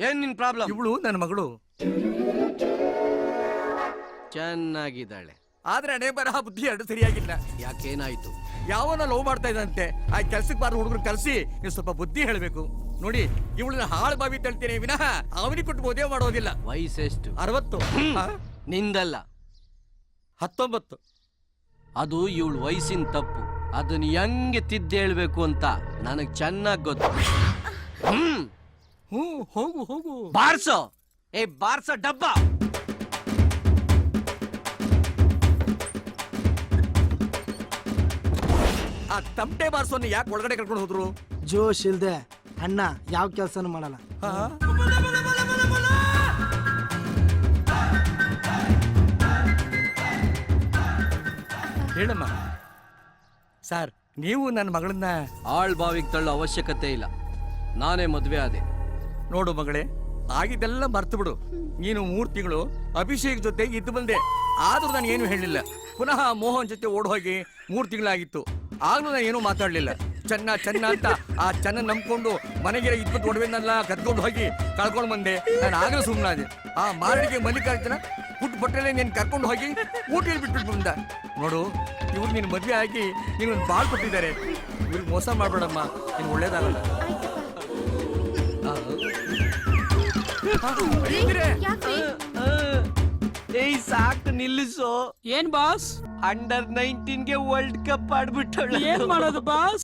ಏನ್ ನಿನ್ ಪ್ರಾಬ್ಲಮ್? ಇವಳು ನನ್ನ ಮಗಳು. ಚೆನ್ನಾಗಿದ್ದಾಳೆ, ಆದ್ರೆ ಹಣೆ ಬರಹ ಬುದ್ಧಿ ಎರಡು ಸರಿಯಾಗಿಲ್ಲ. ಯಾಕೇನಾಯ್ತು? ಯಾವನ ಲವ್ ಮಾಡ್ತಾ ಇದ್ದಂತೆ. ಆ ಕೆಲ್ಸಕ್ಕೆ ಬಾರ ಹುಡುಗರು ಕಲ್ಸಿ ನೀವು ಸ್ವಲ್ಪ ಬುದ್ಧಿ ಹೇಳ್ಬೇಕು. ನೋಡಿ, ಇವಳನ್ನ ಹಾಳು ಬಾವಿ ತಳ್ತೀನಿ ವಿನಃ ಅವನಿಗೆ ಕೊಟ್ಟು ಮದುವೆ ಮಾಡೋದಿಲ್ಲ. ವಯಸ್ಸೆಷ್ಟು? 60. ನಿಂದಲ್ಲ, 19. ಅದು ಇವಳು ವಯಸ್ಸಿನ ತಪ್ಪು. ಅದನ್ನ ಹೆಂಗೆ ತಿದ್ದೇಳ್ಬೇಕು ಅಂತ ನನಗ್ ಚೆನ್ನಾಗ್ ಗೊತ್ತು. ಹೋಗು ಹೋಗು. ಬಾರ್ಸೋ, ಬಾರ್ಸೋ ಡಬ್ಬ. ಆ ತಮಟೆ ಬಾರ್ಸೋನ್ನ ಯಾಕೆ ಒಳಗಡೆ ಕರ್ಕೊಂಡು ಹೋದ್ರು? ಜೋಶ್ ಇಲ್ದೆ ಅಣ್ಣ ಯಾವ ಕೆಲ್ಸನೂ ಮಾಡಲ್ಲ. ಹೇಳಮ್ಮ. ಸರ್, ನೀವು ನನ್ನ ಮಗಳನ್ನ ಆಳ್ ಬಾವಿಗೆ ತಳ್ಳೋ ಅವಶ್ಯಕತೆ ಇಲ್ಲ. ನಾನೇ ಮದ್ವೆ ಆದೆ. ನೋಡು ಮಗಳೇ, ಆಗಿದ್ದೆಲ್ಲ ಮರ್ತು ಬಿಡು. ನೀನು 3 ತಿಂಗಳು ಅಭಿಷೇಕ್ ಜೊತೆ ಇದ್ದು ಬಂದೆ. ಆದ್ರೂ ನಾನು ಏನು ಹೇಳಿಲ್ಲ. ಪುನಃ ಮೋಹನ್ ಜೊತೆ ಓಡ್ ಹೋಗಿ 3 ತಿಂಗಳಾಗಿತ್ತು. ಆಗ್ಲೂ ನಾನು ಏನೂ ಮಾತಾಡ್ಲಿಲ್ಲ. ಚೆನ್ನ ಅಂತ ಆ ಚೆನ್ನ ನಂಬ್ಕೊಂಡು ಮನೆಗೆ 20 ಒಡವೆನೆಲ್ಲ ಕತ್ಕೊಂಡು ಹೋಗಿ ಕಳ್ಕೊಂಡು ಬಂದೆ. ನಾನು ಆಗಲೂ ಸುಮ್ಮನಾದೆ. ಆ ಮಾರಡಿಗೆ ಮಲ್ಲಿಕಾರ್ಜುನ ಪುಟ್ಟ ಬಟ್ಟೆಲೆ ನೀನು ಕರ್ಕೊಂಡು ಹೋಗಿ ಊಟಲ್ಲಿ ಬಿಟ್ಬಿಟ್ಟು ಬಂದ. ನೋಡು, ಇವ್ರು ನೀನು ಮದುವೆ ಆಗಿ ನೀನೊಂದು ಬಾಳ್ ಕೊಟ್ಟಿದ್ದಾರೆ. ಇವ್ರಿಗೆ ಮೋಸ ಮಾಡ್ಬೇಡಮ್ಮ, ನೀನು ಒಳ್ಳೇದಾಗಲ್ಲ. ಸಾಕು ನಿಲ್ಲಿಸೋ. ಏನ್ ಬಾಸ್? ಅಂಡರ್ 19 ಗೆ ವರ್ಲ್ಡ್ ಕಪ್ ಆಡ್ಬಿಟ್ಟಳು. ಏನ್ ಮಾಡೋದು ಬಾಸ್?